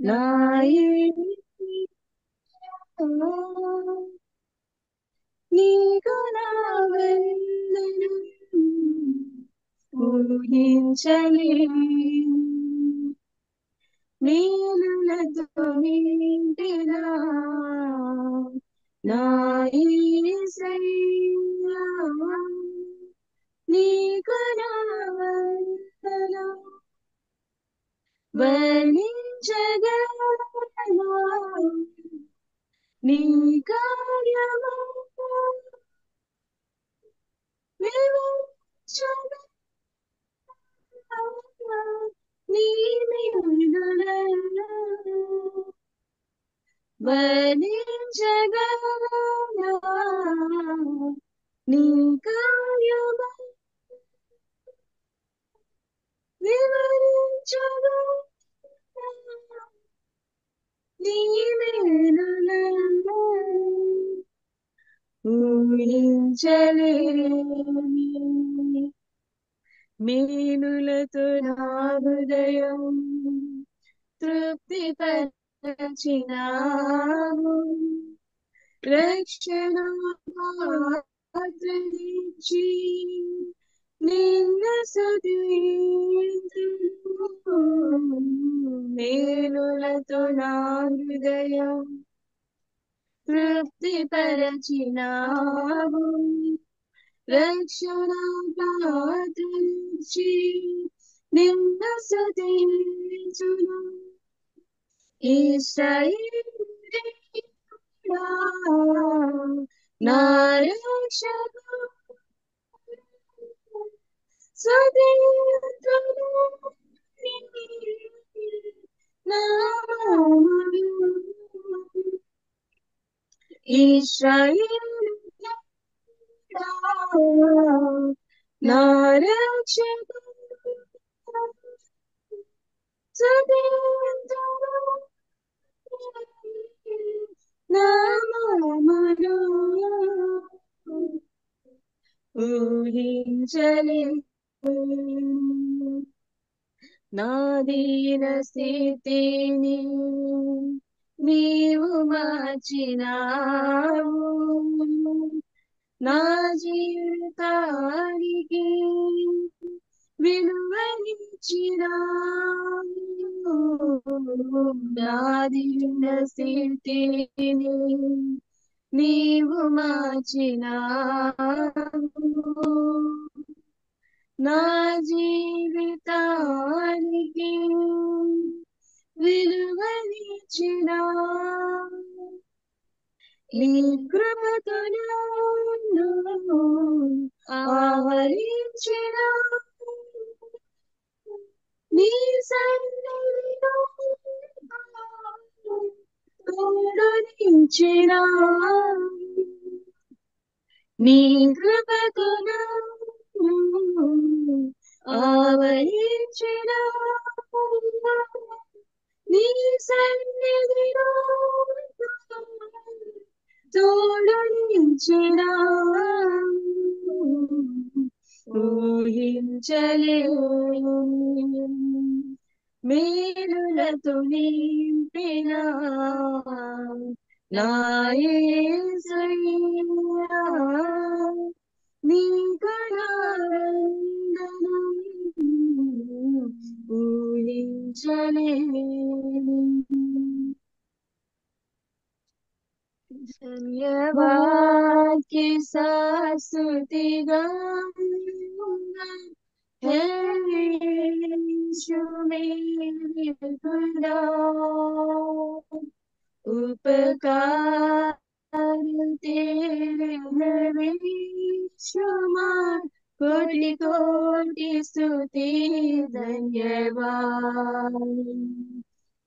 నా నీకు నా వందనం ఊహించలేను మేలులతో నిండిన నా యేసయ్యా నీకు నా వందనం వర్ణించగలను నీ కార్యము వివరించగలను నీ మేలులను వర్ణించగలను నీ కార్యము వివరించగలను నీ మేలులను ఊహించలేని మేలులతో నా హృదయం తృప్తి పరిచినావు రక్షణ పాత్రనిచ్చి నిన్ను స్తుతింతును మేలులతో నా హృదయం తృప్తి పరిచినావు రక్షణ పాత్రనిచ్చి నిన్ను స్తుతింతును ఇశ్రాయేలుడా నా రక్షకుడు స్తుతింతును నామమును ఇశ్రాయేలుడా నా రక్షకుడు స్తుతింతును నామమును ఊహించలేను నా దీన స్థితిని నీవు మార్చినావు నా జీవితానికి విలువనిచ్చినావు నా దీన స్థితిని నీవు మార్చినావు నా జీవితానికి విలువనిచ్చినావు నీ కృపతో నన్ను ఆవరించినావు నీ సన్నిధిలో తోడనించినావు నీ కృపతో నన్ను ఆవరించినావు నీ సన్నిధిలో తోడనించినావు ఊహించలేను మేలులతో నింపిన నా యేసయ్యా నీకు నా వందనం ఊహించలేను ధన్యవాక్య శాశ్వతిగా उपकार तेरे बेशुमार कोटि कोटि स्तुति धन्यवाद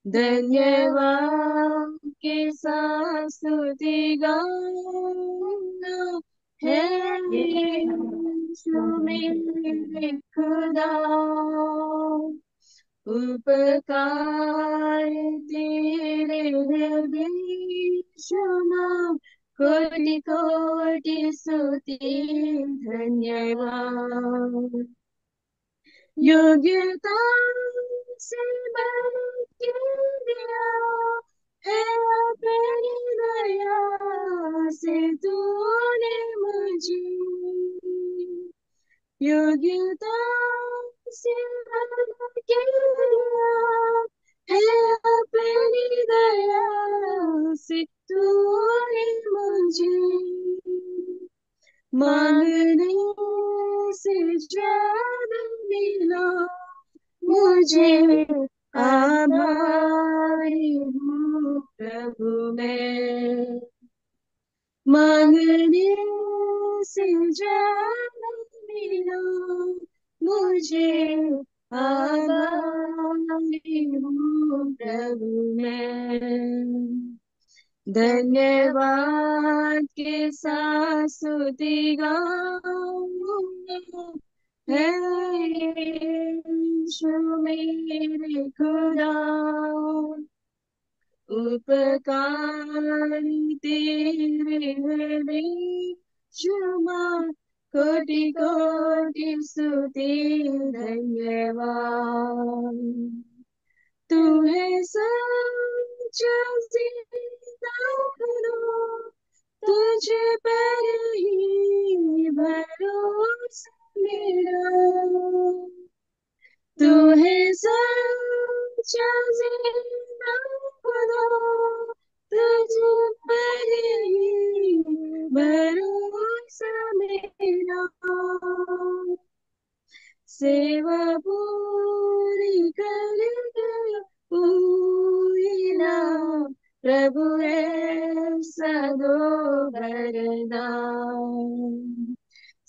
धन्यवाद के साथ स्तुति गाना है यीशु मेरे खुदा उपकार तेरे बेशुमार कोटि कोटि स्तुति धन्यवाद योग्यता से बढ़ के दिया योग्यता से भर के दिया है अपनी दया से तूने मुझे, मांगने से ज्यादा मिला मुझे, आभारी हूँ प्रभु मैं, मांगने से ज्यादा मिला मुझे, आभारी हूँ प्रभु मैं। धन्यवाद के साथ स्तुति गाऊंगा है यीशु मेरे खुदा, उपकारी तेरे हैं शुमार, कोटि कोटि स्तुति धन्यवाद। तू है सच्चा जिंदा खुदा, तुझे पर ही भरोसा मेरा, तू है सच्चा जिंदा खुदा, तुझे पर ही भरोसा मेरा, सेवा पूरी करके पूरा प्रभु ऐसा दो वरदान,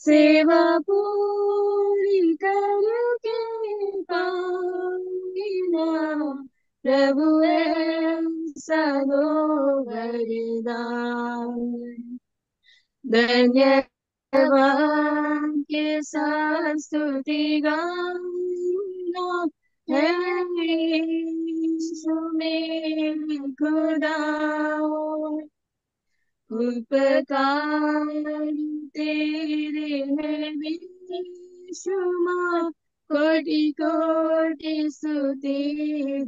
सेवा पूरी करके पाऊंगा प्रभु ऐसा दो वरदान। धन्यवाद के साथ स्तुति गाऊंगा है यीशु मेरे खुदा, उपकारी तेरे हैं बेशुमार, कोटि कोटि स्तुति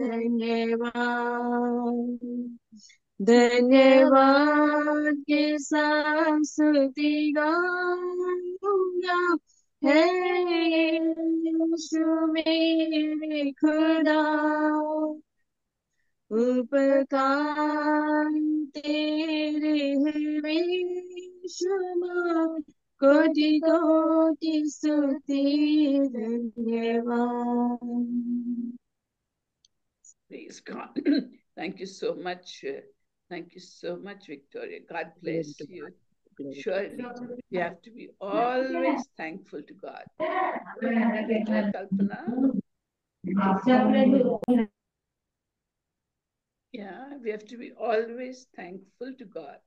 धन्यवाद। धन्यवाद के साथ स्तुति गाऊंगा है यीशु मेरे खुदा, उपकार तेरे हैं बेशुमार, कोटि कोटि स्तुति धन्यवाद। Praise God. Thank you so much. Thank you so much, Victoria. God bless you. Surely, we have to be always thankful to God. Kalpana? Yeah, we have to be always thankful to God.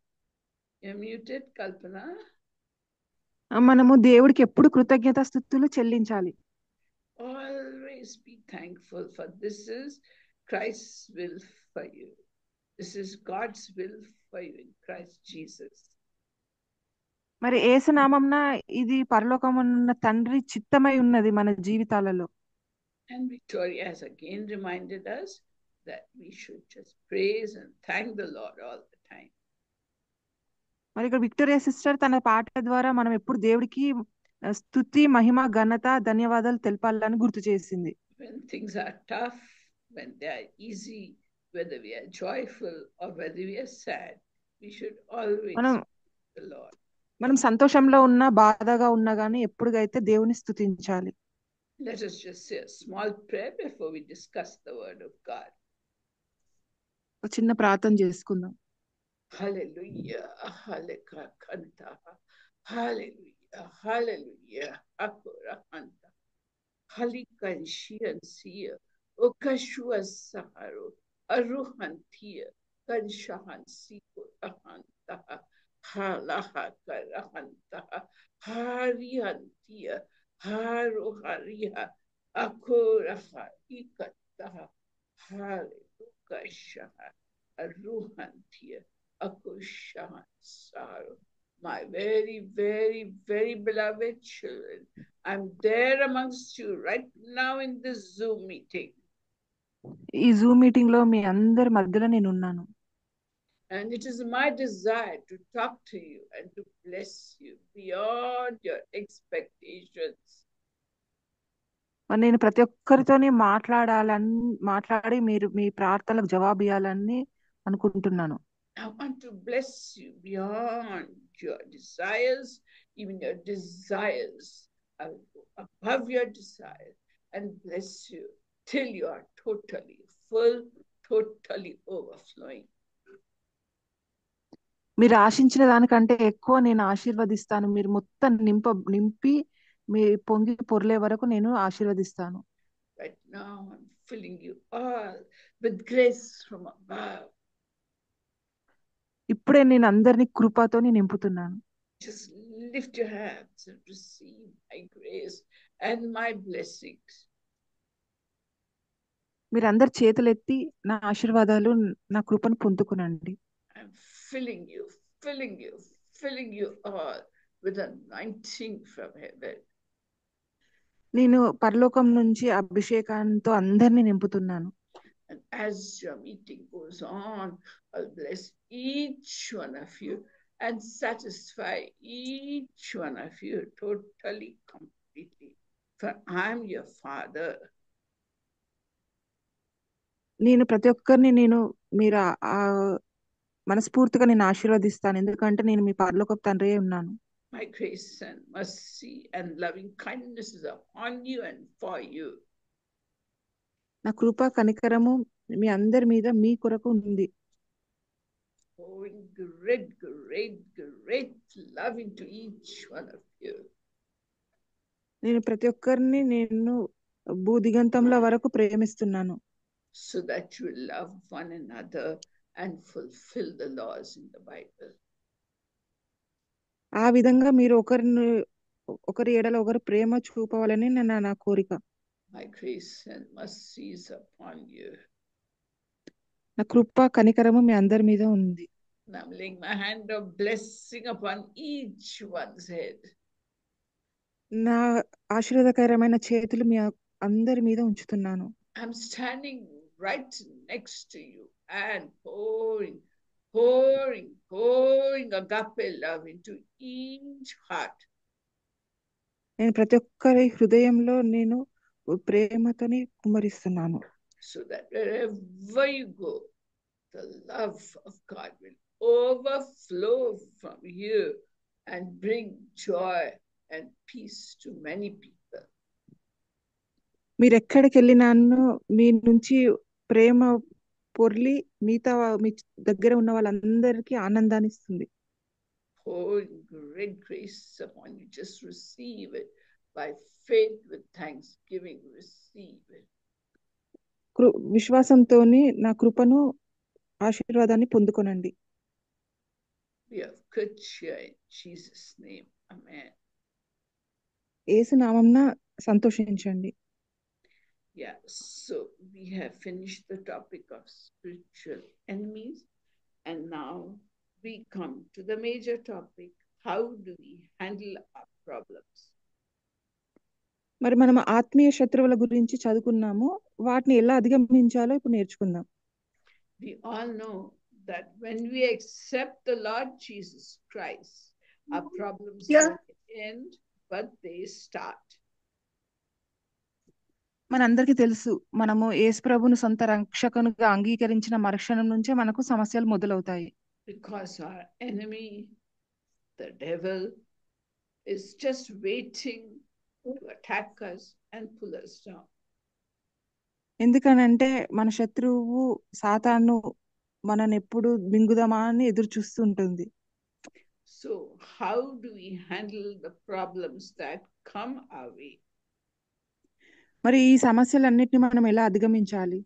You're muted, Kalpana. మనము దేవుడికి ఎప్పుడు కృతజ్ఞతాస్తుతులు చెల్లించాలి. Always be thankful, for this is Christ's will for you. This is God's will for you in Christ Jesus. మరి యేసు నామమున ఇది పరలోకమున్న తండ్రి చిత్తమై ఉన్నది మన జీవితాలలో. And Victoria has again reminded us that we should just praise and thank the Lord all the time. మరి ఇక్కడ Victoria sister తన పాట ద్వారా మనం ఎప్పుడు దేవుడికి స్తుతి, మహిమ, ఘనత, ధన్యవాదాలు తెలపాలని గుర్తు చేసింది. When things are tough, when they are easy, whether we are joyful or whether we are sad, we should always praise the Lord. మనం సంతోషంలో ఉన్నా బాధగా ఉన్నా గానీ ఎప్పుడైతే దేవుని స్తుతించాలి. Let us just say a small prayer before we discuss the word of God. ఒక చిన్న ప్రార్థన చేసుకుందాం. Hallelujah, hallelujah, hallelujah, hallelujah, akurahanta, halikanshiansia, okashua saharo, aruhantia, kanshahansiku ahanta, halahakarahanta, harihantia, haruhariha, akuraha ikataha, halukashaha, aruhantia, akushahan saro. My very, very, very beloved children, I'm there amongst you right now in this Zoom meeting. ఈ Zoom meeting లో మీ అందరి మధ్యలో నేను ఉన్నాను. And it is my desire to talk to you and to bless you beyond your expectations. మరి నేను ప్రతి ఒక్కరితోని మాట్లాడి మీరు మీ ప్రార్థనలకు జవాబు ఇవ్వాలని అనుకుంటున్నాను. I want to bless you beyond your desires, even your desires. I will go above your desires and bless you till you are totally full, totally overflowing. మీరు ఆశించిన దానికంటే ఎక్కువ నేను ఆశీర్వదిస్తాను. మీరు మొత్తం నింపి మీ పొంగి పొర్లే వరకు నేను ఆశీర్వదిస్తాను. Right now I'm filling you all with grace from above. ఇప్పుడే నేను అందరినీ కృపతోని నింపుతున్నాను. Just lift your hands and receive my grace and my blessings. మీరు అందరు చేతులెత్తి నా ఆశీర్వాదాలు నా కృపను పొందుకునండి. I'm filling you, filling you, filling you all with anointing from heaven. నేను పరలోకం నుంచి అభిషేకంతో అందరినీ నింపుతున్నాను. And as your meeting goes on, I'll bless each one of you and satisfy each one of you totally, completely. For I'm your Father. నేను ప్రతి ఒక్కరిని మీరు మనస్ఫూర్తిగా నేను ఆశీర్వదిస్తాను. ఎందుకంటే నేను మీ పరలోకపు తండ్రియే ఉన్నాను. My grace and mercy and loving kindness is upon you and for you. నా కృప కనికరము మీ అందరి మీద మీ కొరకు ఉంది. Pouring great, great, great love into each one of you. నేను ప్రతి ఒక్కరిని భూదిగంతంల వరకు ప్రేమిస్తున్నాను. So that you love one another and fulfill the laws in the Bible. ఆ విధంగా మీరు ఒకరి ఎడల ఒకరు ప్రేమ చూపవాలని నా కోరిక. My grace and mercy is upon you. నా కృప కనికరము మీ అందరి మీద ఉంది. I'm laying my hand of blessing upon each one's head. నా ఆశీర్వాదకరమైన చేతులు మీ అందరి మీద ఉంచుతున్నాను. I'm standing right next to you and pouring agape love into each heart. నేను ప్రతి ఒక్కరి హృదయంలో నేను ప్రేమతోని కుమరిస్తున్నాను. So that wherever you go, the love of God will overflow from you and bring joy and peace to many people. మీరు ఎక్కడికి వెళ్ళినాను మీ నుంచి ప్రేమ పొర్లి మీ దగ్గర ఉన్న వాళ్ళందరికీ ఆనందాన్ని ఇస్తుంది. Pouring great grace upon you. Just receive it by faith with thanksgiving. Receive it. విశ్వాసంతోని నా కృపను ఆశీర్వాదాన్ని పొందుకొనండి. We have good cheer in Jesus' name. Amen. యేసు నామమున సంతోషించండి. Yeah, so we have finished the topic of spiritual enemies, and now we come to the major topic: how do we handle our problems? మరి మనం ఆత్మీయ శత్రువుల గురించి చదువుకున్నాము. వాటిని ఎలా అధిగమించాలో ఇప్పుడు నేర్చుకుందాం. We all know that when we accept the Lord Jesus Christ, our problems don't end, but they start. మనందరికీ తెలుసు, మనము యేసు ప్రభువును సొంత రక్షకునిగా అంగీకరించిన మరుక్షణం నుంచే మనకు సమస్యలు మొదలవుతాయి. Because our enemy, the devil, is just waiting to attack us and pull us down. ఎందుకనంటే మన శత్రువు సాతాను మనని ఎప్పుడు మింగుదామా అని ఎదురు చూస్తూ ఉంటుంది. So how do we handle the problems that come our way? మరి ఈ సమస్యలన్నిటిని మనం ఎలా అధిగమించాలి?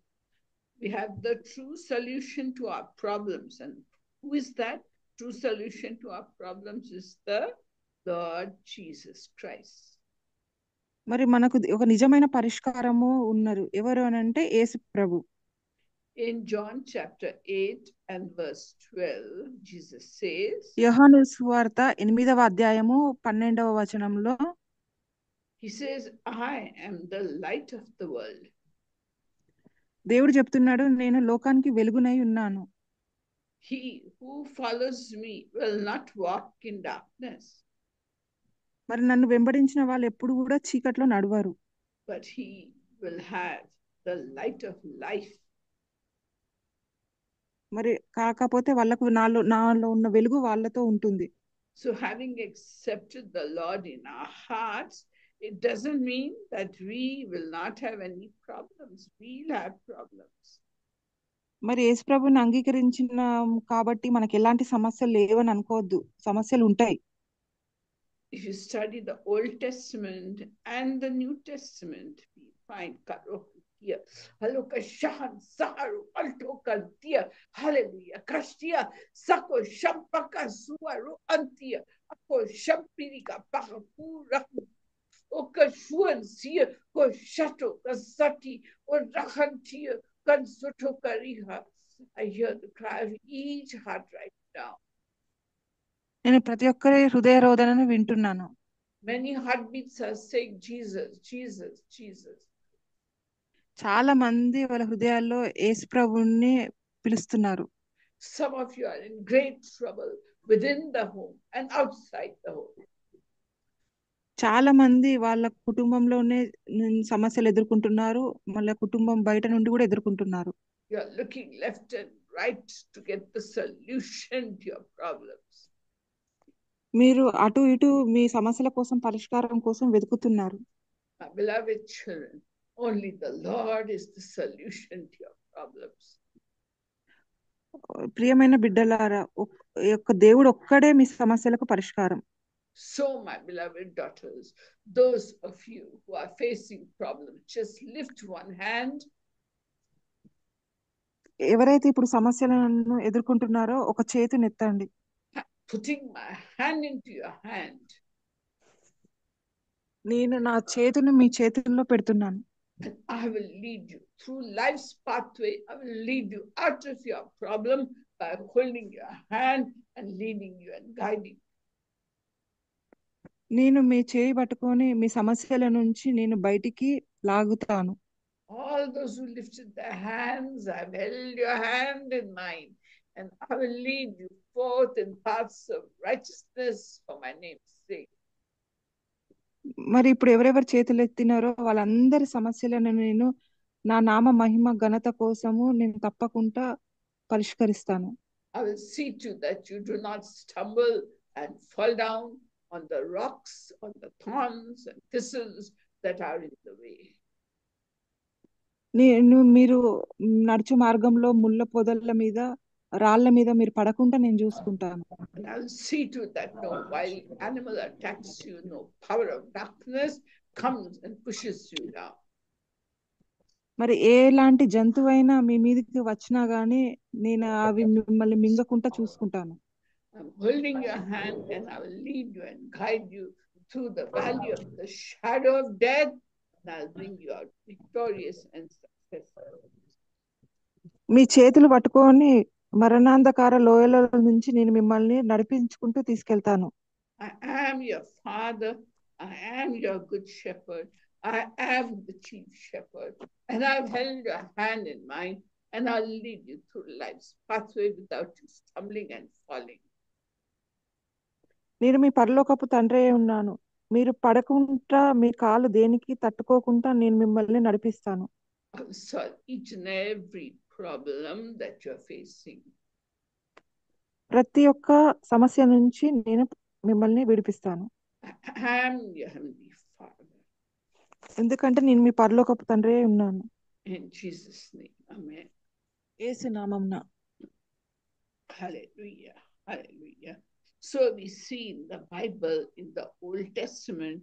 We have the true solution to our problems, and who is that? True solution to our problems is the Lord Jesus Christ. మరి మనకు ఒక నిజమైన పరిష్కారము ఉన్నారు. ఎవరు అనంటే యేసు ప్రభు. In John chapter 8 and verse 12, Jesus says, యోహాను సువార్త 8వ అధ్యాయము 12వ వచనంలో he says, I am the light of the world. దేవుడు చెప్తున్నాడు, నేను లోకానికి వెలుగునై ఉన్నాను. He who follows me will not walk in darkness. మరి నన్ను వెంబడించిన వాళ్ళు ఎప్పుడు కూడా చీకట్లో నడవరు. but he will have the light of life. మరి కాకపోతే వాళ్ళకు నాలో ఉన్న వెలుగు వాళ్ళతో ఉంటుంది. So having accepted the Lord in our hearts, it doesn't mean that we will not have any problems. We'll have problems. మరి యేసుప్రభుని అంగీకరించిన కాబట్టి మనకి ఎలాంటి సమస్యలు లేవని అనుకోవద్దు, సమస్యలు ఉంటాయి. If you study the Old Testament and the New Testament, we find Karokia, Haloka Shahan Saharu, Altoka Dia, Hallelujah, Kastia, Sako Shampaka Suaru Antia, Ako Shampirika Pakapura, Oka Shuan Sia, Ko Shato, Kasati, or Rahantia, Kansoto Kariha. I hear the cry of each heart right now. నేను ప్రతి ఒక్కరి హృదయ రోదనను వింటున్నాను. Many heartbeats are saying Jesus, Jesus, Jesus. చాలా మంది వాళ్ళ హృదయాల్లో యేసు ప్రభువుని పిలుస్తున్నారు. Some of you are in great trouble within the home and outside the home. చాలా మంది వాళ్ళ కుటుంబంలోనే సమస్యలు ఎదుర్కొంటున్నారు, మళ్ళీ కుటుంబం బయట నుండి కూడా ఎదుర్కొంటున్నారు. You are looking left and right to get the solution to your problems. మీరు అటు ఇటు మీ సమస్యల కోసం పరిష్కారం కోసం వెతుకుతున్నారు. My beloved children, only the Lord is the solution to your problems. ప్రియమైన బిడ్డలారా, దేవుడు ఒక్కడే మీ సమస్యలకు పరిష్కారం. So my beloved daughters, those of you who are facing problems, just lift one hand. ఎవరైతే ఇప్పుడు సమస్యలను ఎదుర్కొంటున్నారో ఒక చేతిని ఎత్తండి. Putting my hand into your hand. నేను నా చేతిని మీ చేతుల్లో పెడుతున్నాను. And I will lead you through life's pathway. I will lead you out of your problem by holding your hand and leading you and guiding you. నేను మీ చేయి పట్టుకొని మీ సమస్యల నుంచి నేను బయటికి లాగుతాను. All those who lifted their hands, I've held your hand in mine, and I will lead you forth in paths of righteousness for my name's sake. మరి ఇప్పుడు ఎవరెవరు చేతులు ఎత్తినారో వాళ్ళందరి సమస్యలను నేను నా నామ మహిమ ఘనత కోసము నేను తప్పకుండా పరిష్కరిస్తాను. I will see to that you do not stumble and fall down on the rocks, on the thorns and thistles that are in the way. మీరు నడుచు మార్గంలో ముళ్ళ పొదల మీద రాళ్ల మీద మీరు పడకుండా నేను చూసుకుంటాను. And I will see to that no wild animal attacks you, no power of darkness comes and pushes you down. మరి ఎలాంటి జంతువైనా మీ మీదకి వచ్చినా గానీ నేను అవి మిమ్మల్ని మింగకుండా చూసుకుంటాను. I'm holding your hand and I will lead you and guide you through the valley of the shadow of death, and I'll bring you out victorious and successful. మీ చేతులు పట్టుకొని మరణాంధకార లోయల నుంచి నేను మిమ్మల్ని నడిపించుకుంటూ తీసుకెళ్తాను. I am your father, I am your good shepherd, I am the chief shepherd, and I've held your hand in mine, and I'll lead you through life's pathway without you stumbling and falling. నేను మీ పరలోకపు తండ్రి ఉన్నాను, మీరు పడకుండా మీ కాలు దేనికి తట్టుకోకుండా నేను మిమ్మల్ని నడిపిస్తాను. I'll solve each and every problem that you're facing. ప్రతి ఒక్క సమస్య నుంచి నేను మిమ్మల్ని విడిపిస్తాను. I am your heavenly Father. ఎందుకంటే నేను మీ పరలోకపు తండ్రి ఉన్నాను. In Jesus' name, amen. యేసు నామమున. Hallelujah, hallelujah. So we see in the Bible, in the Old Testament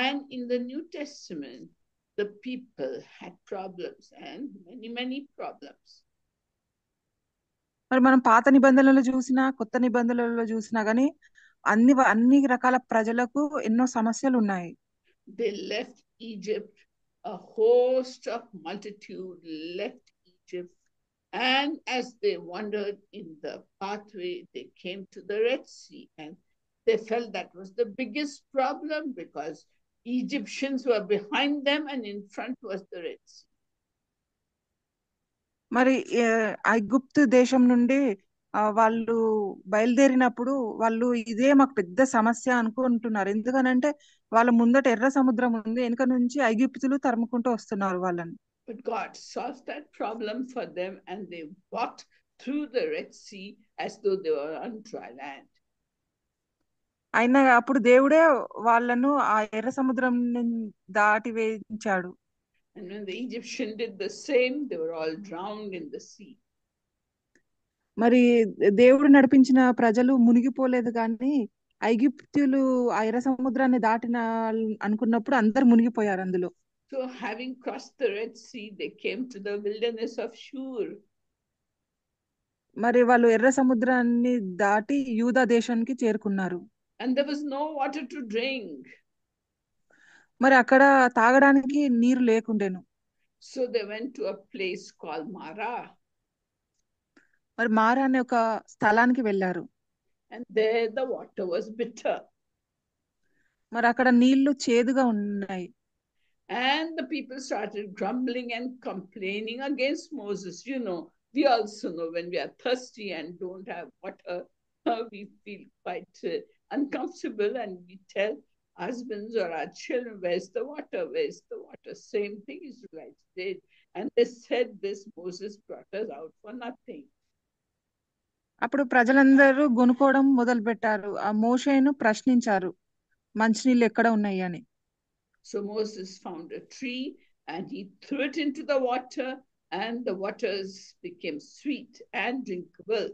and in the New Testament, the people had problems and many problems. మరి మనం పాత నిబంధనలు చూసినా కొత్త నిబంధనలలో చూసినా గానీ అన్ని రకాల ప్రజలకు ఎన్నో సమస్యలు ఉన్నాయి. They left Egypt, a host of multitude left Egypt, and as they wandered in the pathway, they came to the Red Sea, and they felt that was the biggest problem because Egyptians were behind them and in front was the Red Sea. మరి ఐగుప్తు దేశం నుండి వాళ్ళు బయలుదేరినప్పుడు వాళ్ళు ఇదే మాకు పెద్ద సమస్య అనుకుంటున్నారు. ఎందుకనంటే వాళ్ళ ముందట ఎర్ర సముద్రం ఉంది, వెనుక నుంచి ఐగుప్తులు తరుముకుంటూ వస్తున్నారు వాళ్ళని. But God solved that problem for them, and they walked through the Red Sea as though they were on dry land. అయినా అప్పుడు దేవుడే వాళ్ళను ఆ ఎర్ర సముద్రం దాటి వేయించాడు. And when the Egyptian did the same, they were all drowned in the sea. మరి దేవుడు నడిపించిన ప్రజలు మునిగిపోలేదు, కానీ ఐగుప్తులు ఆ ఎర్ర సముద్రాన్ని దాటిన అనుకున్నప్పుడు అందరు మునిగిపోయారు అందులో. So having crossed the Red Sea, they came to the wilderness of Shur. మరి వాళ్ళు ఎర్ర సముద్రాన్ని దాటి యూదా దేశానికి చేరుకున్నారు. And there was no water to drink. మరి అక్కడ తాగడానికి నీరు లేకుండేను. So they went to a place called Mara. మరి మారా అనే ఒక స్థలానికి వెళ్ళారు. And there the water was bitter. మరి అక్కడ నీళ్లు చేదుగా ఉన్నాయి. And the people started grumbling and complaining against Moses. You know, we also know when we are thirsty and don't have water, we feel quite uncomfortable, and we tell husbands or our children, where's the water? Where's the water? Same thing Israelites did. And they said this, Moses brought us out for nothing. అప్పుడు ప్రజలందరూ గొనుకోవడం మొదలు పెట్టారు. ఆ మోషేను ప్రశ్నించారు, మంచినీళ్ళు ఎక్కడ ఉన్నాయి అని. So Moses found a tree and he threw it into the water, and the waters became sweet and drinkable.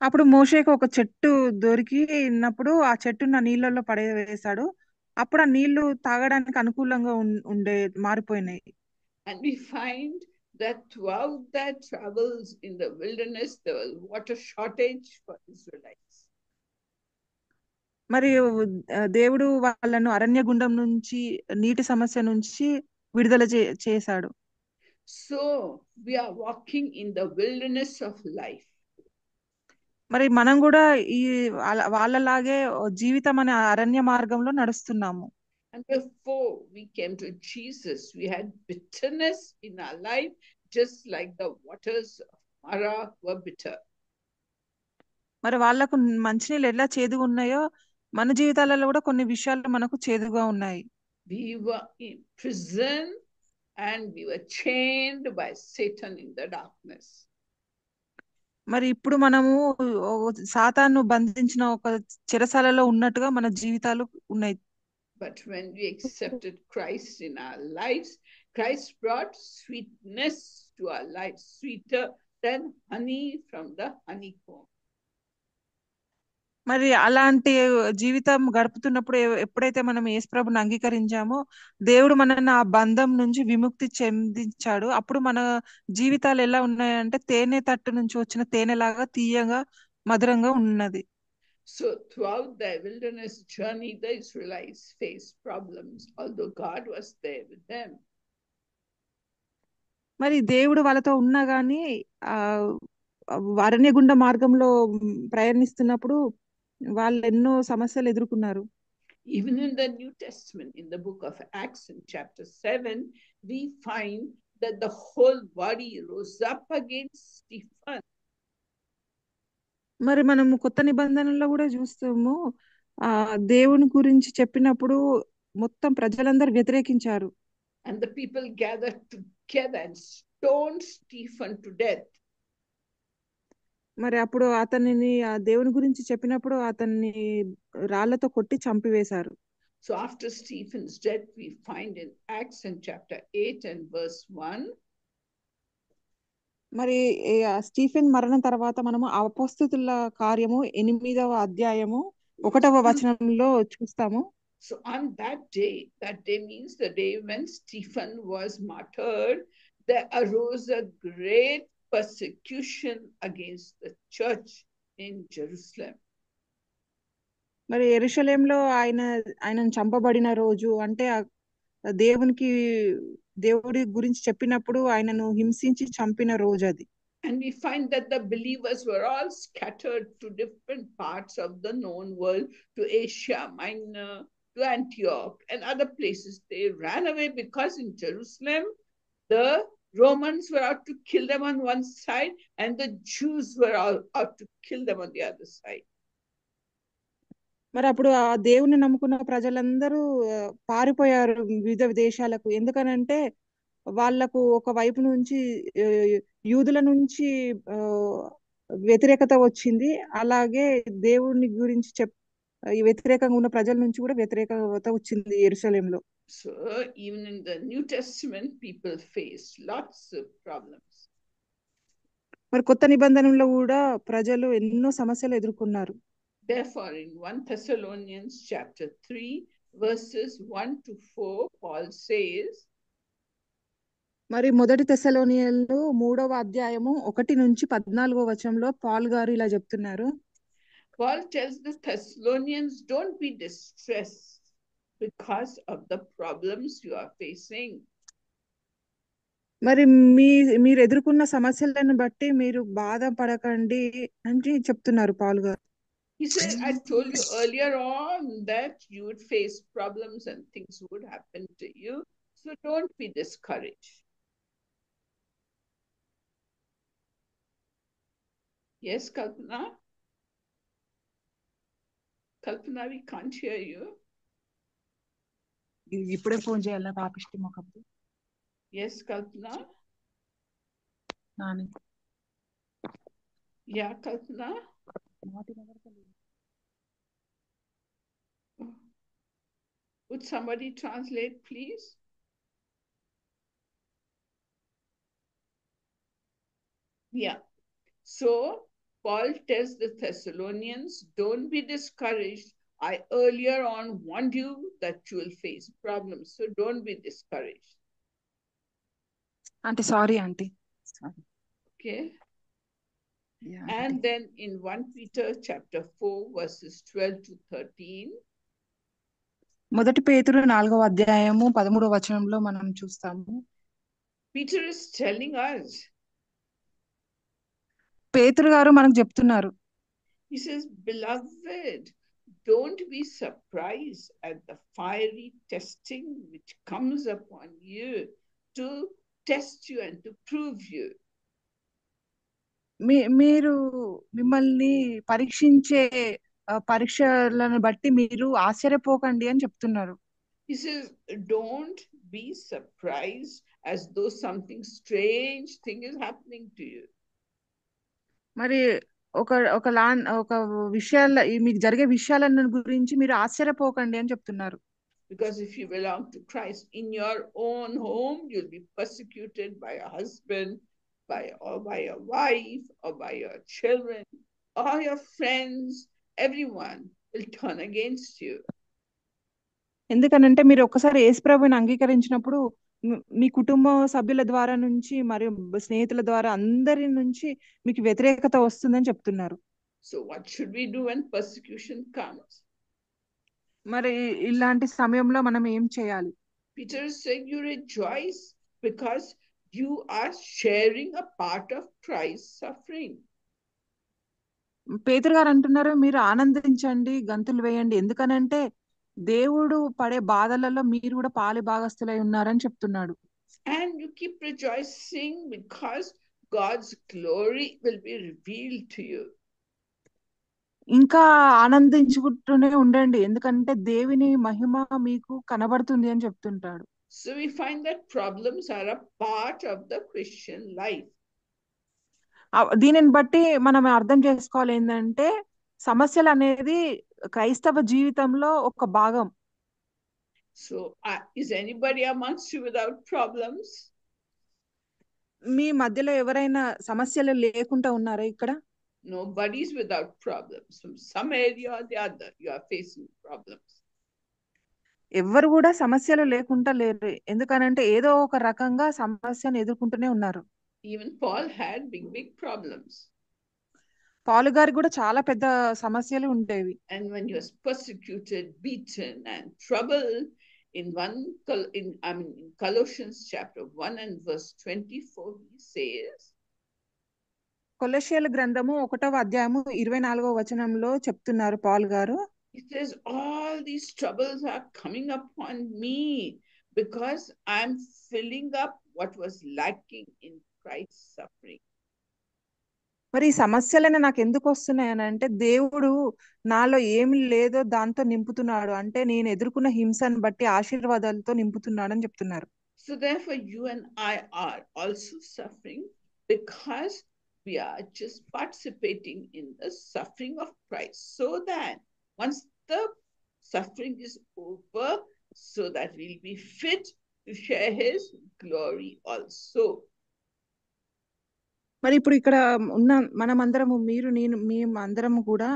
అప్పుడు మోషేకు ఒక చెట్టు దొరికినప్పుడు ఆ చెట్టును నీళ్ళల్లో పడవేశాడు. అప్పుడు ఆ నీళ్లు తాగడానికి అనుకూలంగా మారిపోయినాయి. And we find that throughout their travels in the wilderness, there was water shortage for Israelites. మరి దేవుడు వాళ్ళను అరణ్య గుండం నుంచి, నీటి సమస్య నుంచి విడుదల చేశాడు. So we are walking in the wilderness of life. మరి మనం కూడా ఈ వాళ్ళలాగే జీవితం అనే అరణ్య మార్గంలో నడుస్తున్నాము. And before we came to Jesus, we had bitterness in our life, just like the waters of Mara were bitter. మరి వాళ్ళకు మంచినీళ్ళు ఎలా చేదుగా ఉన్నాయో మన జీవితాలలో కూడా కొన్ని విషయాలు మనకు చేదుగా ఉన్నాయి. We were in prison and we were chained by Satan in the darkness. మరి ఇప్పుడు మనము సాతాను బంధించిన ఒక చెరసాలలో ఉన్నట్టుగా మన జీవితాలు ఉన్నాయి. But when we accepted Christ in our lives, Christ brought sweetness to our lives, sweeter than honey from the honeycomb. మరి అలాంటి జీవితం గడుపుతున్నప్పుడు ఎప్పుడైతే మనం యేసుప్రభుని అంగీకరించామో దేవుడు మనల్ని ఆ బంధం నుంచి విముక్తి చెందించాడు. అప్పుడు మన జీవితాలు ఎలా ఉన్నాయంటే తేనె తట్టు నుంచి వచ్చిన తేనెలాగా తీయగా మధురంగా ఉన్నది. So throughout their wilderness journey, the Israelites faced problems, although God was there with them. మరి దేవుడు వాళ్ళతో ఉన్నా గానీ అరణ్యగుండ మార్గంలో ప్రయాణిస్తున్నప్పుడు వాళ్ళు ఎన్నో సమస్యలు ఎదుర్కొన్నారు. Even in the New Testament, in the book of Acts in chapter 7, we find that the whole body rose up against Stephen. మరి మనము కొత్త నిబంధనలో కూడా చూస్తాము, దేవుని గురించి చెప్పినప్పుడు మొత్తం ప్రజలందరూ వ్యతిరేకించారు. And the people gathered together and stoned Stephen to death. మరి అప్పుడు అతనిని ఆ దేవుని గురించి చెప్పినప్పుడు అతన్ని రాళ్లతో కొట్టి చంపివేశారు. So after Stephen's death, we find in Acts in chapter 8 and verse 1. మరి స్టీఫెన్ మరణం తర్వాత మనము అపొస్తలుల కార్యము 8వ అధ్యాయము 1వ వచనంలో చూస్తాము. So on that day means the day when Stephen was martyred, there arose a great persecution against the church in Jerusalem. మరి యెరూషలేములో ఆయనను చంపబడిన రోజు అంటే దేవుడి గురించి చెప్పినప్పుడు ఆయనను హింసించి చంపిన రోజు అది. And we find that the believers were all scattered to different parts of the known world, to Asia Minor, to Antioch and other places. They ran away because in Jerusalem the Romans were out to kill them on one side, and the Jews were out to kill them on the other side. మరి అప్పుడు ఆ దేవుని నమ్ముకున్న ప్రజలందరూ పారిపోయారు వివిధ దేశాలకు. ఎందుకనంటే వాళ్ళకు ఒక వైపు నుంచి యూదుల నుంచి వ్యతిరేకత వచ్చింది. అలాగే దేవుని గురించి వ్యతిరేకంగా ఉన్న ప్రజల నుంచి కూడా వ్యతిరేకత వచ్చింది యెరూషలేంలో. So even in the New Testament, people face lots of problems. మరి కొత్త నిబంధనలో కూడా ప్రజలు ఎన్నో సమస్యలు ఎదుర్కొన్నారు. Therefore, in 1 Thessalonians chapter 3, verses 1 to 4, Paul says, మరి మొదటి తెస్సలోనియలు 3వ అధ్యాయము 1 నుంచి 14వ వచనంలో పాల్ గారు ఇలా చెప్తున్నారు. Paul tells the Thessalonians, don't be distressed because of the problems you are facing. మరి మీరు ఎదుర్కొన్న సమస్యలను బట్టి మీరు బాధపడకండి అని చెప్తున్నారు పాల్ గారు. He said, I told you earlier on that you would face problems and things would happen to you. So don't be discouraged. Yes, Kalpana? Kalpana, we can't hear you. ఇప్పుడే ఫోన్ చేయాలా పాపిష్టి మొకపు? Yes, Kalpana? Nani. Yeah, Kalpana? Would somebody translate, please? Yeah. So Paul tells the Thessalonians, don't be discouraged. I earlier on warned you that you will face problems. So don't be discouraged. Auntie, sorry, Auntie. Okay. Yeah, and then in 1 Peter chapter 4, verses 12 to 13. మొదటి పేతురు 4వ అధ్యాయము 13వ వచనంలో మనం చూస్తాము. Peter is telling us. పేతురు గారు మనకు చెప్తున్నారు. He says, beloved, don't be surprised at the fiery testing which comes upon you to test you and to prove you. మీరు మిమ్మల్ని పరీక్షించే పరీక్షలను బట్టి మీరు ఆశ్చర్యపోకండి అని చెప్తున్నారు. He says, don't be surprised as though something strange thing is happening to you. మరి ఒక విషయాల మీకు జరిగే విషయాల గురించి మీరు ఆశ్చర్యపోకండి అని చెప్తున్నారు. Because if you belong to Christ, in your own home, you'll be persecuted by a husband, by your wife, or by your children, or your friends. Everyone will turn against you. ఎందుకనంటే మీరు ఒక్కసారి యేసుప్రభుని అంగీకరించినప్పుడు మీ కుటుంబ సభ్యుల ద్వారా నుంచి మరియు స్నేహితుల ద్వారా అందరి నుంచి మీకు వ్యతిరేకత వస్తుందని చెప్తున్నారు. So what should we do when persecution comes? మరి ఇలాంటి సమయంలో మనం ఏం చేయాలి? Peter is saying you rejoice because you are sharing a part of Christ's suffering. పేతురు గారు అంటున్నారు మీరు ఆనందించండి, గంతులు వేయండి, ఎందుకనంటే దేవుడు పడే బాధలలో మీరు కూడా పాలి భాగస్తులై ఉన్నారని చెప్తున్నాడు. And you keep rejoicing because God's glory will be revealed to you. ఇంకా ఆనందించుకుంటూనే ఉండండి, ఎందుకంటే దేవుని మహిమ మీకు కనబడుతుంది అని చెప్తుంటాడు. So we find that problems are a part of the Christian life. దీనిని బట్టి మనం అర్థం చేసుకోవాలి ఏంటంటే సమస్యలు అనేది క్రైస్తవ జీవితంలో ఒక భాగం. So is anybody amongst you without problems? మీ మధ్యలో ఎవరైనా సమస్యలు లేకుండా ఉన్నారా ఇక్కడ? Nobody is without problems. From some area or the other, you are facing problems. ఎవరు కూడా సమస్యలు లేకుండా లేరు, ఎందుకనంటే ఏదో ఒక రకంగా సమస్యను ఎదుర్కొంటూనే ఉన్నారు. Even Paul had big problems. పాలు గారికి కూడా చాలా పెద్ద సమస్యలు ఉండేవి. And when he was persecuted, beaten, and troubled, in Colossians chapter 1 and verse 24, he says. కొలొస్సీయుల గ్రంథము 1వ అధ్యాయము 24వ వచనంలో చెప్తున్నారు పాల్ గారు. He says, all these troubles are coming upon me, because I'm filling up what was lacking in Christ's suffering. మరి ఈ సమస్యలైనా నాకు ఎందుకు వస్తున్నాయి అని అంటే దేవుడు నాలో ఏమి లేదో దాంతో నింపుతున్నాడు, అంటే నేను ఎదుర్కొన్న హింసను బట్టి ఆశీర్వాదాలతో నింపుతున్నాడు అని చెప్తున్నారు. So therefore you and I are also suffering because we are just participating in the suffering of Christ, so that once the suffering is over, so that we'll be fit to share his glory also. మరి ఇప్పుడు ఇక్కడ ఉన్న మనమందరము, మీరు నేను మేము అందరము కూడా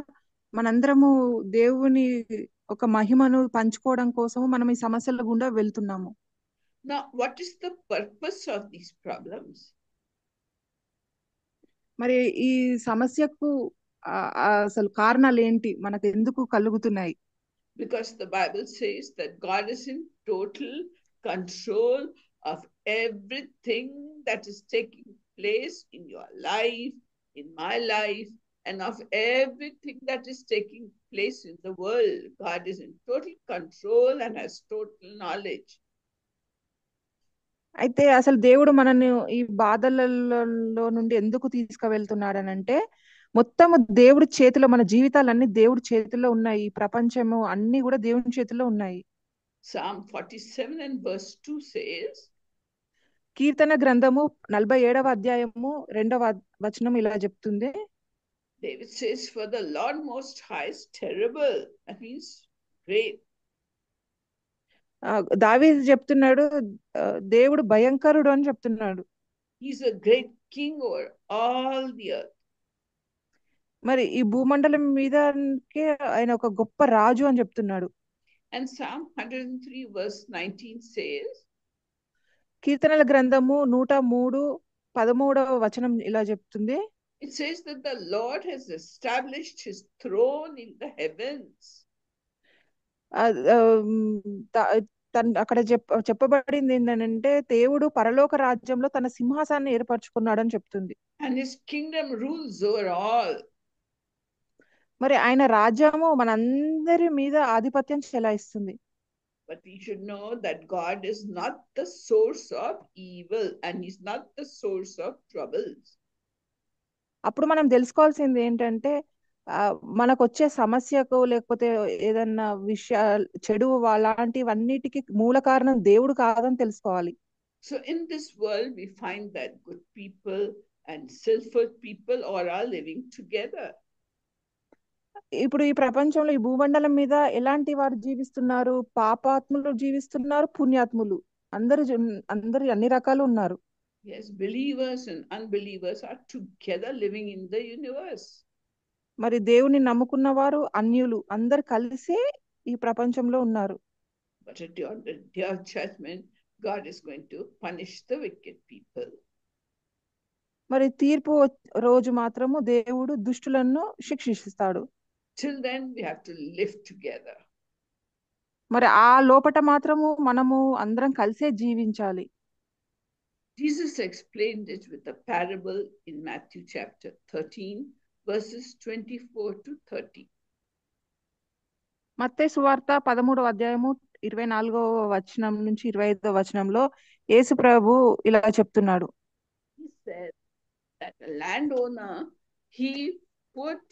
మనందరము దేవుని ఒక మహిమను పంచుకోవడం కోసము మనం ఈ సమస్యల గుండా వెళ్తున్నాము. Now, what is the purpose of these problems? మరి ఈ సమస్యకు అసలు కారణాలు ఏంటి, మనకు ఎందుకు కలుగుతున్నాయి? Because the Bible says that God is in total control of everything that is taking place in your life, in my life, and of everything that is taking place in the world. God is in total control and has total knowledge. అయితే అసలు దేవుడు మనల్ని ఈ బాధలలో నుండి ఎందుకు తీసుకువెళ్తున్నాడనంటే, మొత్తము దేవుడి చేతిలో, మన జీవితాలన్నీ దేవుడి చేతిలో ఉన్నాయి, ఈ ప్రపంచము అన్ని కూడా దేవుని చేతిలో ఉన్నాయి. Psalm 47 and verse 2 says, కీర్తన గ్రంథము 47వ అధ్యాయము 2వ వచనం ఇలా చెప్తుంది. David says, for the Lord Most High is terrible. That means great. దావీదు చెప్తున్నాడు, దేవుడు భయంకరుడు అని చెప్తున్నాడు. He's a great king over all the earth. మరి ఈ భూమండలం మీదకే ఆయన ఒక గొప్ప రాజు అని చెప్తున్నాడు. And Psalm 103 verse 19 says, కీర్తనల గ్రంథము 103:13వ వచనం ఇలా చెప్తుంది. It says that the Lord has established his throne in the heavens. అక్కడ చెప్పబడింది ఏంటంటే, దేవుడు పరలోక రాజ్యంలో తన సింహాసాన్ని ఏర్పరచుకున్నాడు అని చెప్తుంది. And his kingdom rules over all. మరి ఆయన రాజ్యము మనందరి మీద ఆధిపత్యం చెలాయిస్తుంది. But we should know that God is not the source of evil and he's not the source of troubles. అప్పుడు మనం తెలుసుకోవాల్సింది ఏంటంటే, మనకు వచ్చే సమస్యకు లేకపోతే ఏదన్నా విషయాలు చెడు అలాంటివన్నిటికీ మూల కారణం దేవుడు కాదని తెలుసుకోవాలి. So in this world we find that good people and sinful people are all living together. ఇప్పుడు ఈ ప్రపంచంలో, ఈ భూమండలం మీద ఎలాంటి వారు జీవిస్తున్నారు? పాపాత్ములు జీవిస్తున్నారు, పుణ్యాత్ములు, అందరు అన్ని రకాలు ఉన్నారు. Yes, believers and unbelievers are together living in the universe. మరి దేవుని నమ్ముకున్న వారు, అన్యులు అందరు కలిసి ఈ ప్రపంచంలో ఉన్నారు. But on the day of judgment, God is going to punish the wicked people. మరి తీర్పు రోజు మాత్రము దేవుడు దుష్టులను శిక్షిస్తాడు. Till then we have to live together. మరి ఆ లోపట మాత్రము మనము అందరం కలిసే జీవించాలి. Jesus explained it with a parable in Matthew chapter 13 verses 24 to 30. మత్తయి సువార్త 13వ అధ్యాయము 24వ వచనం నుంచి 25వ వచనంలో యేసు ప్రభు ఇలా చెప్తున్నాడు. He said that the landowner, he put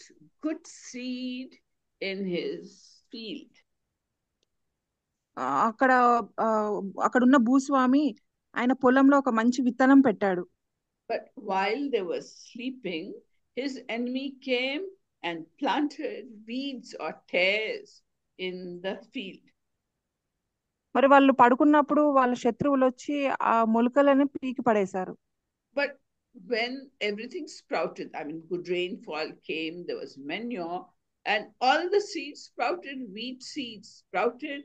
good seed in his field. అక్కడున్న భూస్వామి ఆయన పొలంలో ఒక మంచి విత్తనం పెట్టాడు. But while they were sleeping, his enemy came and planted weeds or tares in the field. మరి వాళ్ళు పడుకున్నప్పుడు వాళ్ళ శత్రువులు వచ్చి ఆ మొలకలను పీకి పడేశారు. But when everything sprouted, I mean good rainfall came, there was manure, and all the seeds sprouted, wheat seeds sprouted,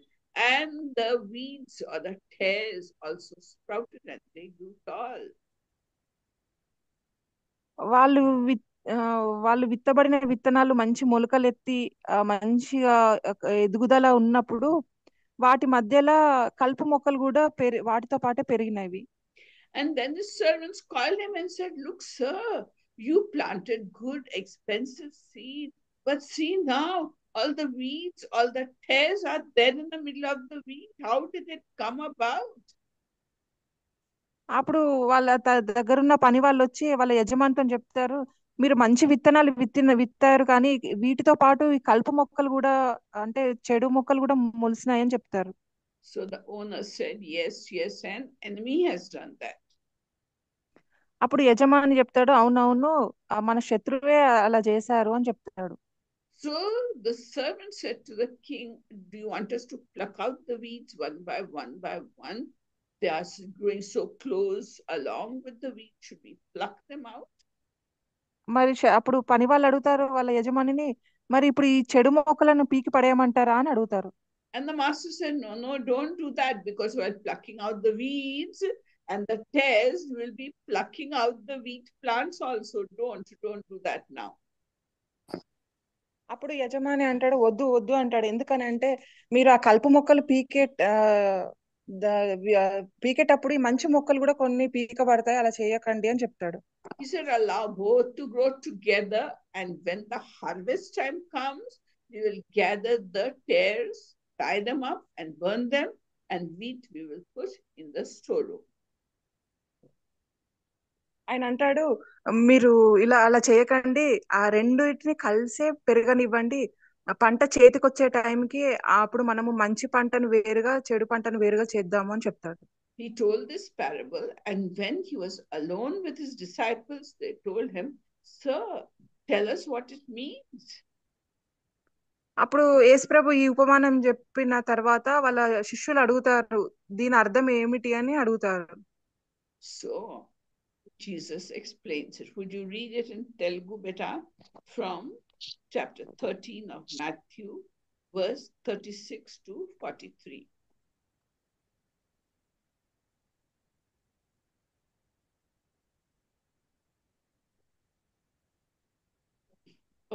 and the weeds or the tares also sprouted and they grew tall. వాళ్ళు విత్తబడిన విత్తనాలు మంచి మొలకలెత్తి మంచిగా ఎదుగుదల ఉన్నప్పుడు వాటి మధ్యలో కలుపు మొక్కలు కూడా వాటితో పాటే పెరిగినవి. And then the servants called him and said, look sir, you planted good expensive seed, but see now all the weeds, all the tares are there in the middle of the wheat. How did it come about? అప్పుడు వాళ్ళ దగ్గరున్న పని వాళ్ళు వచ్చి వాళ్ళ యజమానితో చెప్తారు, మీరు మంచి విత్తనాలు విత్తారు కానీ వీటితో పాటు ఈ కలుపు మొక్కలు కూడా, అంటే చెడు మొక్కలు కూడా మొలిసినాయని చెప్తారు. So the owner said, yes, yes, and enemy has done that. అప్పుడు యజమాని చెప్తాడు, అవునవును మన శత్రువే అలా చేశారు అని చెప్తాడు. So the servant said to the king, do you want us to pluck out the weeds one by one by one? They are growing so close along with the weeds. Should we pluck them out? మరి అప్పుడు పని వాళ్ళు అడుగుతారు వాళ్ళ యజమానిని, మరి ఇప్పుడు ఈ చెడు మొక్కలను పీకి పడేయమంటారా అని అడుగుతారు. And the master said, no, no, don't do that, because while plucking out the weeds and the tares, you will be plucking out the wheat plants also. Don't do that now. అప్పుడు యజమాని అంటాడు, వద్దు వద్దు అంటాడు. ఎందుకని అంటే మీరు ఆ కలుపు మొక్కలు పీకేటప్పుడు ఈ మంచి మొక్కలు కూడా కొన్ని పీకబడతాయి, అలా చేయకండి అని చెప్తాడు. He said, allow both to grow together, and when the harvest time comes, we will gather the tares, tie them up and burn them, and wheat we will put in the storeroom. ఆయన అంటాడు, మీరు అలా చేయకండి, ఆ రెండిటిని కలిసే పెరగనివ్వండి, పంట చేతికొచ్చే టైంకి అప్పుడు మనము మంచి పంటను వేరుగా చెడు పంటను వేరుగా చేద్దాము అని చెప్తాడు. He told this parable, and when he was alone with his disciples, they told him, sir, tell us what it means. అప్పుడు యేసుప్రభు ఈ ఉపమానం చెప్పిన తర్వాత వాళ్ళ శిష్యులు అడుగుతారు, దీని అర్థం ఏమిటి అని అడుగుతారు. So Jesus explains it. Would you read it in Telugu, beta, from chapter 13 of Matthew, verse 36 to 43.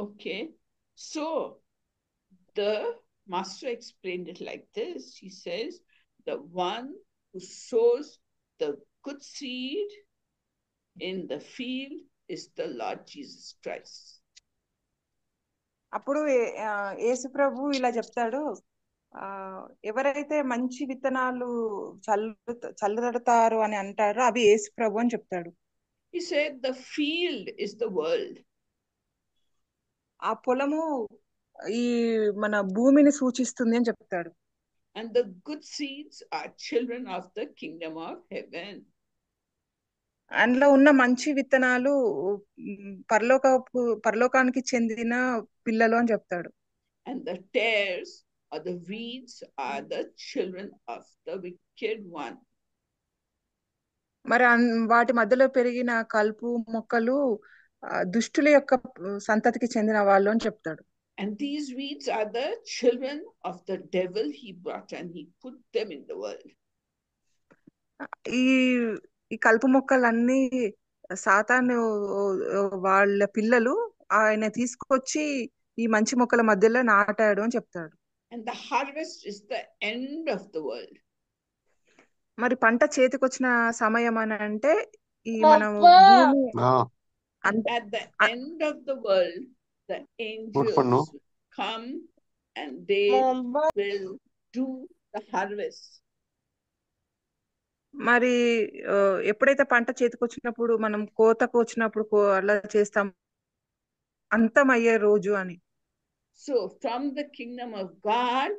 Okay, so the master explained it like this. He says, the one who sows the good seed in the field is the Lord Jesus Christ. అప్పుడు యేసుప్రభు ఇలా చెప్తాడు, ఎవరైతే మంచి విత్తనాలు చల్లుతారు అని అంటారో అవి యేసుప్రభు అని చెప్తాడు. He said the field is the world. ఆ పొలము ఈ మన భూమిని సూచిస్తుంది అని చెప్తాడు. And the good seeds are children of the kingdom of heaven. అందులో ఉన్న మంచి విత్తనాలు పరలోకానికి చెందిన పిల్లలు అని చెప్తాడు. And the tares or the weeds are the children of the wicked one. మరి వాటి మధ్యలో పెరిగిన కలుపు మొక్కలు దుష్టుల యొక్క సంతతికి చెందిన వాళ్ళు అని చెప్తాడు. And these weeds are the children of the devil he brought, and he put them in the world. ఈ కలుపు మొక్కలన్నీ సాతాను వాళ్ళ పిల్లలు, ఆయన తీసుకొచ్చి ఈ మంచి మొక్కల మధ్యలో నాటాడు అని చెప్తాడు. And the harvest is the end of the world. మరి పంట చేతికొచ్చిన సమయం అని అంటే ఈ మన భూమి at the end of the world, the angels come and they will do the harvest. మరి ఎప్పుడైతే పంట చేతికొచ్చినప్పుడు మనం కోతకు వచ్చినప్పుడు అలా చేస్తాం, అంతమయ్యే రోజు అని. So from the kingdom of God,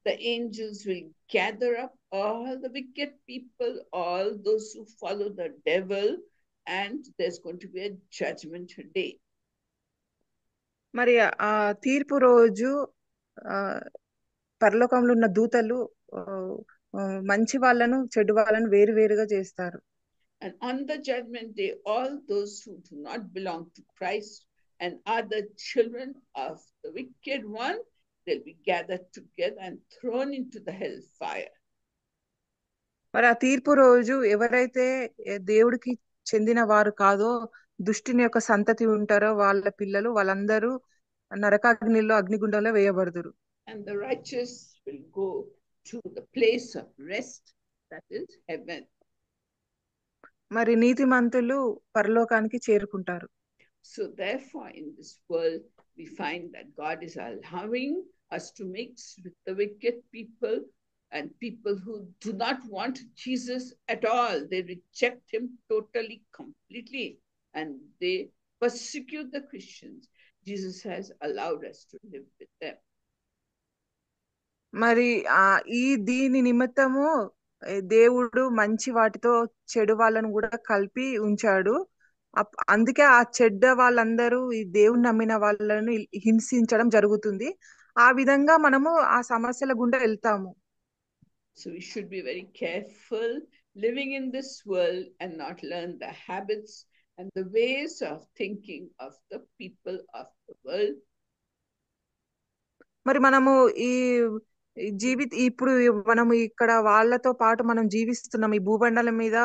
the angels will gather up all the wicked people, all those who follow the devil, and there's going to be a judgment day. మరి ఆ తీర్పు రోజు పరలోకంలో ఉన్న దూతలు మంచి వాళ్ళను చెడు వాళ్ళను వేరువేరుగా చేస్తారు. And on the judgment day, all those who do not belong to Christ and are the children of the wicked one, they'll be gathered together and thrown into the hellfire. మరి ఆ తీర్పు రోజు ఎవరైతే దేవుడికి చెందిన వారు కాదో దుష్టుని యొక్క సంతతి ఉంటారో వాళ్ళ పిల్లలు వాళ్ళందరూ నరకాగ్నిలో అగ్నిగుండంలో వేయబడదురు. And the righteous will go to the place of rest, that is heaven. మరి నీతిమంతులు పరలోకానికి చేరుకుంటారు. So therefore, in this world, we find that God is allowing us to mix with the wicked people and people who do not want Jesus at all. They reject him totally, completely, and they persecute the Christians. Jesus has allowed us to live with them. మరి ఈ దీని నిమిత్తము దేవుడు మంచి వాటితో చెడు వాళ్ళను కూడా కలిపి ఉంచాడు. అందుకే ఆ చెడ్డ వాళ్ళందరూ ఈ దేవుని నమ్మిన వాళ్ళను హింసించడం జరుగుతుంది. ఆ విధంగా మనము ఆ సమస్యల గుండా వెళ్తాము. So we should be very careful living in this world and not learn the habits and the ways of thinking of the people of the world. మరి మనము ఈ ఇప్పుడు మనము ఇక్కడ వాళ్ళతో పాటు మనం జీవిస్తున్నాం. ఈ భూమండలం మీద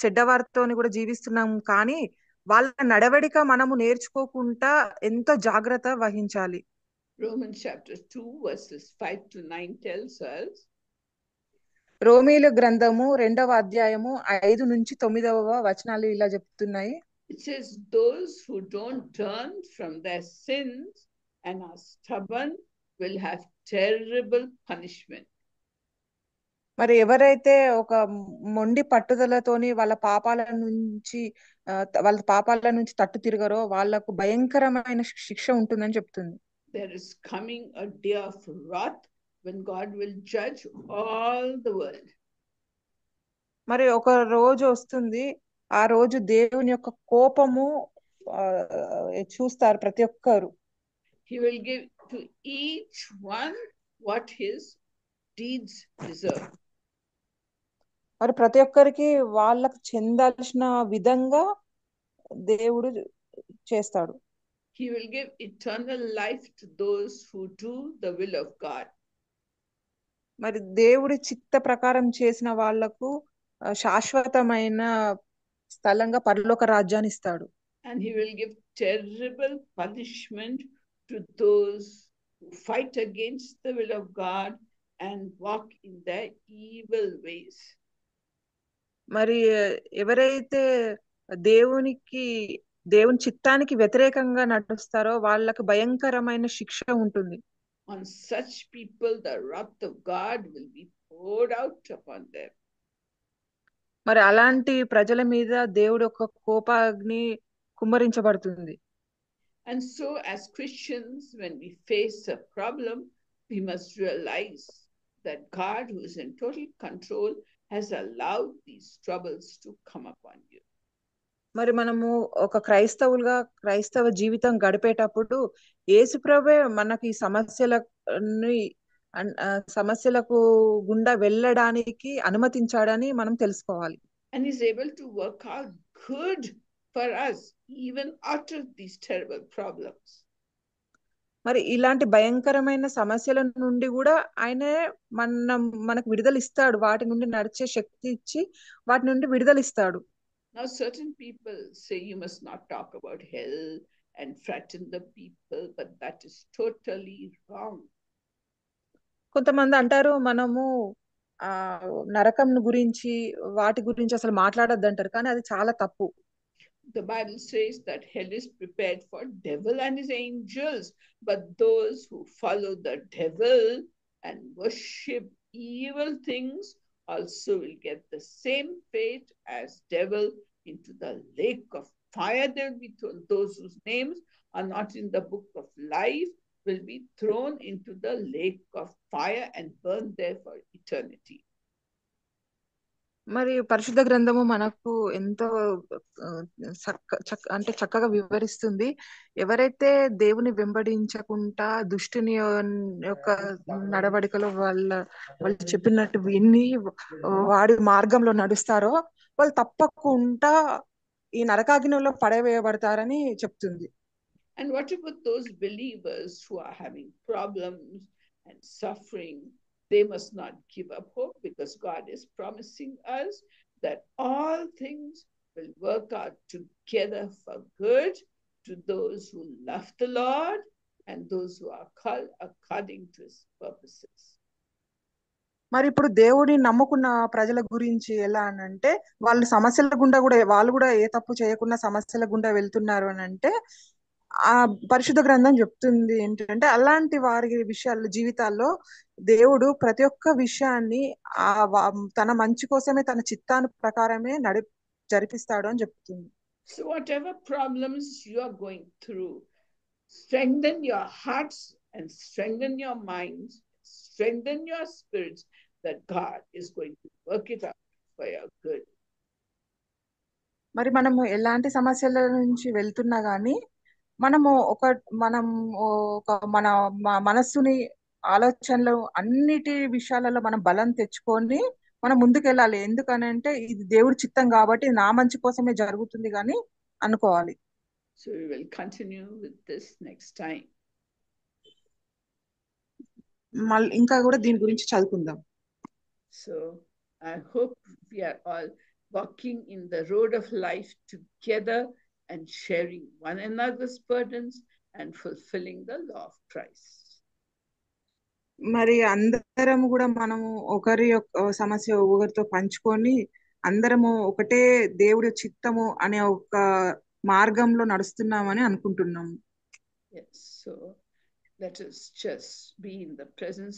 చెడ్డవారితోని కూడా జీవిస్తున్నాం. కానీ వాళ్ళ నడవడిక మనము నేర్చుకోకుండా ఎంతో జాగ్రత్త వహించాలి. Romans chapter 2 verses 5 to 9 tells us, రోమీల గ్రంథము 2వ అధ్యాయము 5 నుంచి 9వ వచనాలు ఇలా చెప్తున్నాయి. It says, those who don't turn from their sins and are stubborn will have terrible punishment. మరి ఎవరైతే ఒక మొండి పట్టుదలతోని వాళ్ళ పాపాల నుంచి తట్టు తిరగరో వాళ్ళకు భయంకరమైన శిక్ష ఉంటుందని చెప్తుంది. There is coming a day of wrath when God will judge all the world. మరి ఒక రోజు వస్తుంది, ఆ రోజు దేవుని యొక్క కోపము చూస్తారు ప్రతి ఒక్కరు. He will give to each one what his deeds deserve. మరి ప్రతి ఒక్కరికి వాళ్ళకు చెందాల్సిన విధంగా దేవుడు చేస్తాడు. He will give eternal life to those who do the will of God. మరి దేవుడి చిత్త ప్రకారం చేసిన వాళ్లకు శాశ్వతమైన స్థలంగా పరలోక రాజ్యాన్ని ఇస్తాడు. And he will give terrible punishment to those who fight against the will of God and walk in their evil ways. మరి ఎవరైతే దేవుని చిత్తానికి వ్యతిరేకంగా నడుస్తారో వాళ్ళకి భయంకరమైన శిక్ష ఉంటుంది. On such people the wrath of God will be poured out upon them. మరి అలాంటి ప్రజల మీద దేవుడి యొక్క కోపాగ్ని కుమ్మరించబడుతుంది. And so as Christians, when we face a problem, we must realize that God, who is in total control, has allowed these troubles to come upon you. మరి మనము ఒక క్రైస్తవ జీవితం గడిపేటప్పుడు యేసుప్రభువే మనకి సమస్యలకు గుండా వెళ్ళడానికి అనుమతించాడని మనం తెలుసుకోవాలి. And he's able to work out good for us even after these terrible problems. మరి ఇలాంటి భయంకరమైన సమస్యల నుండి కూడా ఆయన మనకు విడుదల ఇస్తాడు. వాటి నుండి నడిచే శక్తి ఇచ్చి వాటి నుండి విడుదల ఇస్తాడు. Now certain people say you must not talk about hell and frighten the people, but that is totally wrong. కొంతమంది అంటారు మనము నరకం గురించి వాటి గురించి అసలు మాట్లాడొద్దు అంటారు, కానీ అది చాలా తప్పు. The Bible says that hell is prepared for devil and his angels, but those who follow the devil and worship evil things also will get the same fate as devil, into the lake of fire. They will be thrown. Those whose names are not in the book of life will be thrown into the lake of fire and burned there for eternity. మరి పరిశుద్ధ గ్రంథము మనకు ఎంతో చక్కగా వివరిస్తుంది. ఎవరైతే దేవుని వెంబడించకుండా దుష్టుని యొక్క నడవడికలో వాళ్ళు చెప్పినట్టు విని వాడి మార్గంలో నడుస్తారో వాళ్ళు తప్పకుండా ఈ నరకాగ్నిలో పడవేయబడతారని చెప్తుంది. And what about those believers who are having problems and suffering? They must not give up hope, because God is promising us that all things will work out together for good to those who love the Lord and those who are called according to his purposes. మరి ఇప్పుడు దేవుడిని నమ్ముకున్న ప్రజల గురించి ఎలా అని అంటే వాళ్ళు సమస్యల గుండా కూడా వాళ్ళు కూడా ఏ తప్పు చేయకుండా సమస్యల గుండా వెళ్తున్నారు అని అంటే ఆ పరిశుద్ధ గ్రంథం చెప్తుంది ఏంటంటే అలాంటి వారి విషయాల్లో జీవితాల్లో దేవుడు ప్రతి ఒక్క విషయాన్ని తన మంచి కోసమే తన చిత్తాను ప్రకారమే జరిపిస్తాడు అని చెప్తుంది. So whatever problems you are going through, strengthen your hearts and strengthen your minds, strengthen your spirits, that God is going to work it out for your good. మరి మనము ఎలాంటి సమస్యల నుంచి వెళ్తున్నా గానీ మనం మన మనస్సుని ఆలోచనలు అన్నిటి విషయాలలో మనం బలం తెచ్చుకొని మనం ముందుకెళ్ళాలి. ఎందుకనంటే ఇది దేవుడి చిత్తం కాబట్టి నా మంచి కోసమే జరుగుతుంది కానీ అనుకోవాలి. So we will continue with this next time. మళ్ళీ ఇంకా కూడా దీని గురించి చదువుకుందాం. So I hope we are all walking in the road of life together and sharing one another's burdens and fulfilling the law of Christ. మరి అందరం కూడా మనము ఒకరి సమస్య ఒకరితో పంచుకొని అందరము ఒకటే దేవుడి చిత్తము అనే ఒక మార్గంలో నడుస్తున్నామని అనుకుంటున్నాము. Yes, so let us just be in the presence